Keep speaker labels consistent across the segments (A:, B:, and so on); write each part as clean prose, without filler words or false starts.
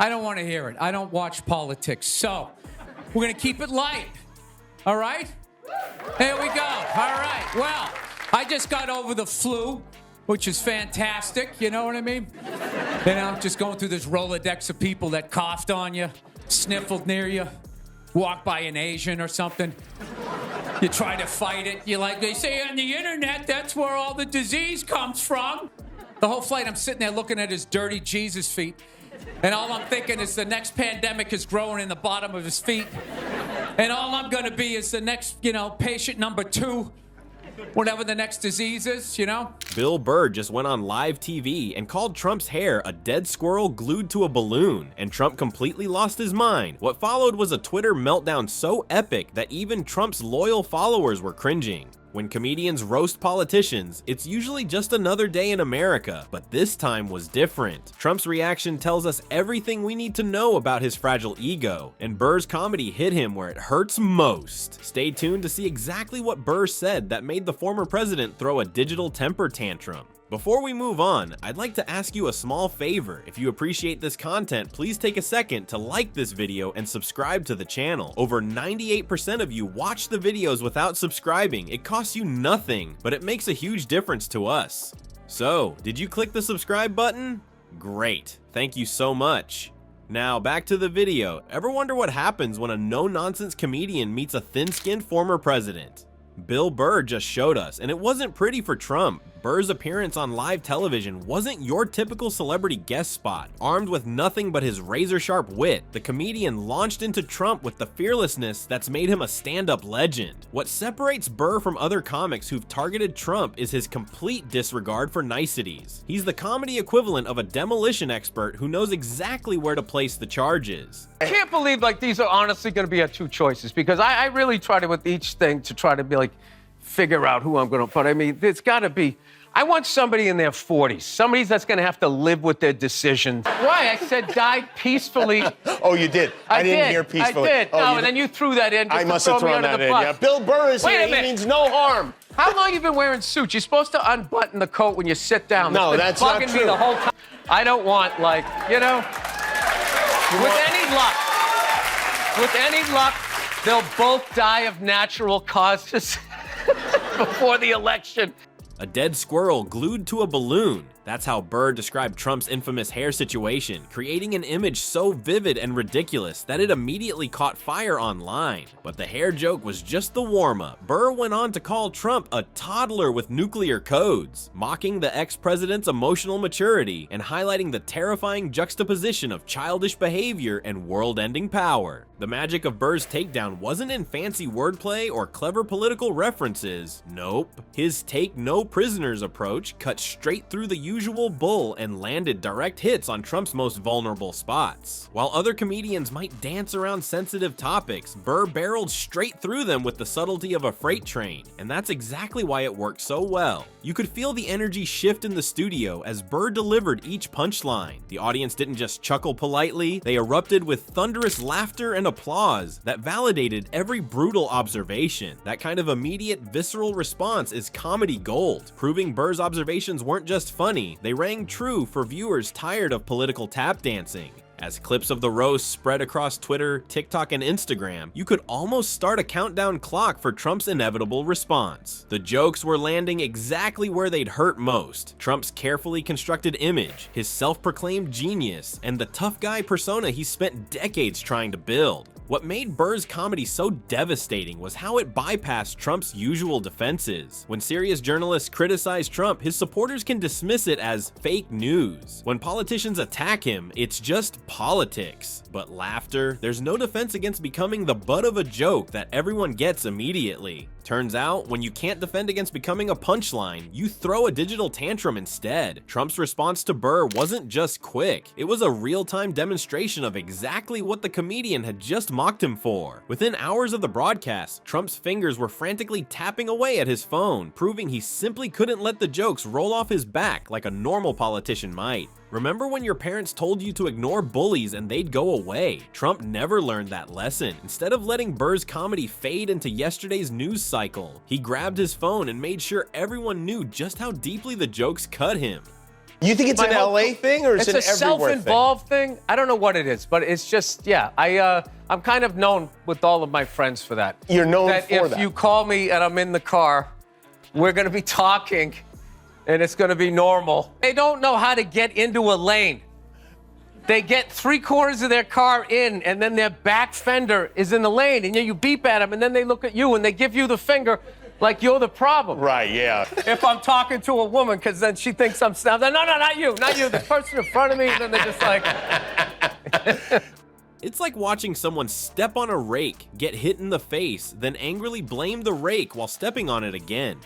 A: I don't want to hear it. I don't watch politics. So we're going to keep it light. All right? There we go. All right. Well, I just got over the flu, which is fantastic. You know what I mean? You know, just going through this Rolodex of people that coughed on you, sniffled near you, walked by an Asian or something. You try to fight it. You like, they say on the internet, that's where all the disease comes from. The whole flight, I'm sitting there looking at his dirty Jesus feet. And all I'm thinking is the next pandemic is growing in the bottom of his feet. And all I'm going to be is the next, patient number 2, whatever the next disease is,
B: Bill Burr just went on live TV and called Trump's hair a dead squirrel glued to a balloon, and Trump completely lost his mind. What followed was a Twitter meltdown so epic that even Trump's loyal followers were cringing. When comedians roast politicians, it's usually just another day in America, but this time was different. Trump's reaction tells us everything we need to know about his fragile ego, and Burr's comedy hit him where it hurts most. Stay tuned to see exactly what Burr said that made the former president throw a digital temper tantrum. Before we move on, I'd like to ask you a small favor. If you appreciate this content, please take a second to like this video and subscribe to the channel. Over 98% of you watch the videos without subscribing. It costs you nothing, but it makes a huge difference to us. So, did you click the subscribe button? Great, thank you so much. Now back to the video. Ever wonder what happens when a no-nonsense comedian meets a thin-skinned former president? Bill Burr just showed us, and it wasn't pretty for Trump. Burr's appearance on live television wasn't your typical celebrity guest spot. Armed with nothing but his razor-sharp wit, the comedian launched into Trump with the fearlessness that's made him a stand-up legend. What separates Burr from other comics who've targeted Trump is his complete disregard for niceties. He's the comedy equivalent of a demolition expert who knows exactly where to place the charges.
C: I can't believe these are honestly going to be our 2 choices, because I really try to, with each thing, to try to be figure out who I'm going to put. I mean, it's got to be, I want somebody in their 40s, somebody that's going to have to live with their decisions. Why? I said died peacefully.
D: Oh, you did? I didn't hear peacefully.
C: I did.
D: Oh,
C: no, and then you threw that in.
D: I must have thrown that in, yeah. Bill Burr is here. He means no harm.
C: How long you been wearing suits? You're supposed to unbutton the coat when you sit down.
D: No, that's not true.
C: It's been bugging me the whole time. I don't want, with any luck, they'll both die of natural causes before the election.
B: A dead squirrel glued to a balloon. That's how Burr described Trump's infamous hair situation, creating an image so vivid and ridiculous that it immediately caught fire online. But the hair joke was just the warm-up. Burr went on to call Trump a toddler with nuclear codes, mocking the ex-president's emotional maturity and highlighting the terrifying juxtaposition of childish behavior and world-ending power. The magic of Burr's takedown wasn't in fancy wordplay or clever political references. Nope. His take no prisoners approach cut straight through the usual bull and landed direct hits on Trump's most vulnerable spots. While other comedians might dance around sensitive topics, Burr barreled straight through them with the subtlety of a freight train, and that's exactly why it worked so well. You could feel the energy shift in the studio as Burr delivered each punchline. The audience didn't just chuckle politely, they erupted with thunderous laughter and applause that validated every brutal observation. That kind of immediate, visceral response is comedy gold, proving Burr's observations weren't just funny, they rang true for viewers tired of political tap dancing. As clips of the roast spread across Twitter, TikTok, and Instagram, you could almost start a countdown clock for Trump's inevitable response. The jokes were landing exactly where they'd hurt most. Trump's carefully constructed image, his self-proclaimed genius, and the tough guy persona he spent decades trying to build. What made Burr's comedy so devastating was how it bypassed Trump's usual defenses. When serious journalists criticize Trump, his supporters can dismiss it as fake news. When politicians attack him, it's just politics. But laughter, there's no defense against becoming the butt of a joke that everyone gets immediately. Turns out, when you can't defend against becoming a punchline, you throw a digital tantrum instead. Trump's response to Burr wasn't just quick, it was a real-time demonstration of exactly what the comedian had just mocked him for. Within hours of the broadcast, Trump's fingers were frantically tapping away at his phone, proving he simply couldn't let the jokes roll off his back like a normal politician might. Remember when your parents told you to ignore bullies and they'd go away? Trump never learned that lesson. Instead of letting Burr's comedy fade into yesterday's news cycle, he grabbed his phone and made sure everyone knew just how deeply the jokes cut him.
D: You think it's an LA thing or is it
C: it's
D: an
C: a
D: everywhere
C: self-involved thing? I don't know what it is, but it's just, yeah. I'm kind of known with all of my friends for that.
D: You're known for that.
C: If you call me and I'm in the car, we're going to be talking, and it's going to be normal. They don't know how to get into a lane. They get 3/4 of their car in, and then their back fender is in the lane, and you beep at them, and then they look at you, and they give you the finger like you're the problem.
D: Right, yeah.
C: If I'm talking to a woman, because then she thinks I'm no, not you, the person in front of me, and then they're just like...
B: It's like watching someone step on a rake, get hit in the face, then angrily blame the rake while stepping on it again.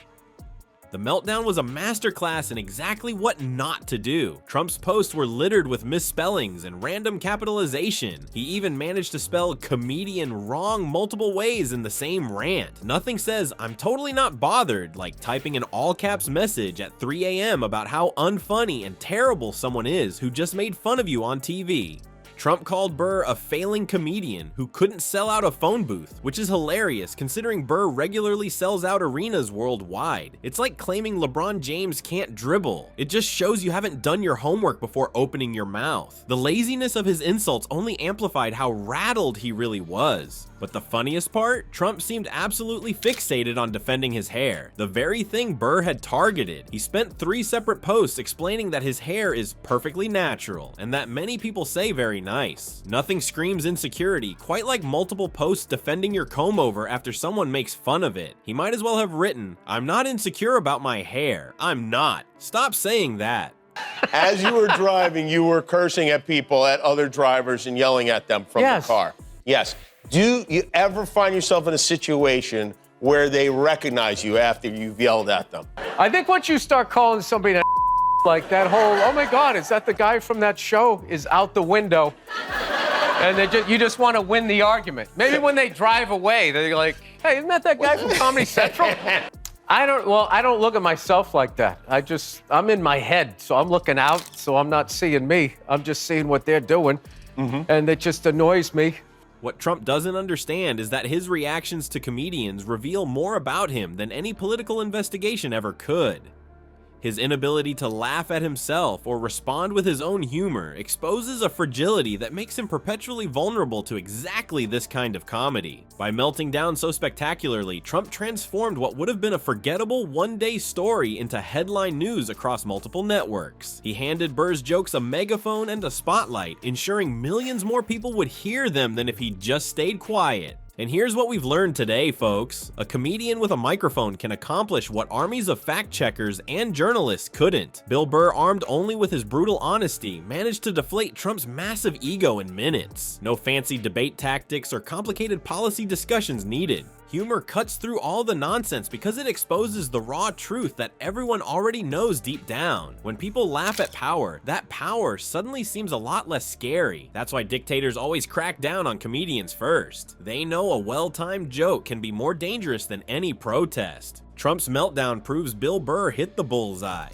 B: The Meltdown was a masterclass in exactly what not to do. Trump's posts were littered with misspellings and random capitalization. He even managed to spell comedian wrong multiple ways in the same rant. Nothing says, "I'm totally not bothered," like typing an all-caps message at 3 a.m. about how unfunny and terrible someone is who just made fun of you on TV. Trump called Burr a failing comedian who couldn't sell out a phone booth, which is hilarious considering Burr regularly sells out arenas worldwide. It's like claiming LeBron James can't dribble. It just shows you haven't done your homework before opening your mouth. The laziness of his insults only amplified how rattled he really was. But the funniest part? Trump seemed absolutely fixated on defending his hair, the very thing Burr had targeted. He spent 3 separate posts explaining that his hair is perfectly natural, and that many people say very nice. Nothing screams insecurity, quite like multiple posts defending your comb over after someone makes fun of it. He might as well have written, "I'm not insecure about my hair. I'm not. Stop saying that."
D: As you were driving, you were cursing at people, at other drivers, and yelling at them from the car. Yes. Do you ever find yourself in a situation where they recognize you after you've yelled at them?
C: I think once you start calling somebody like that whole, "Oh my God, is that the guy from that show?" is out the window. And you just want to win the argument. Maybe when they drive away, they're like, "Hey, isn't that guy from Comedy Central?" I don't look at myself like that. I'm in my head, so I'm looking out, so I'm not seeing me. I'm just seeing what they're doing, and it just annoys me.
B: What Trump doesn't understand is that his reactions to comedians reveal more about him than any political investigation ever could. His inability to laugh at himself or respond with his own humor exposes a fragility that makes him perpetually vulnerable to exactly this kind of comedy. By melting down so spectacularly, Trump transformed what would have been a forgettable one-day story into headline news across multiple networks. He handed Burr's jokes a megaphone and a spotlight, ensuring millions more people would hear them than if he just stayed quiet. And here's what we've learned today, folks. A comedian with a microphone can accomplish what armies of fact-checkers and journalists couldn't. Bill Burr, armed only with his brutal honesty, managed to deflate Trump's massive ego in minutes. No fancy debate tactics or complicated policy discussions needed. Humor cuts through all the nonsense because it exposes the raw truth that everyone already knows deep down. When people laugh at power, that power suddenly seems a lot less scary. That's why dictators always crack down on comedians first. They know a well-timed joke can be more dangerous than any protest. Trump's meltdown proves Bill Burr hit the bullseye.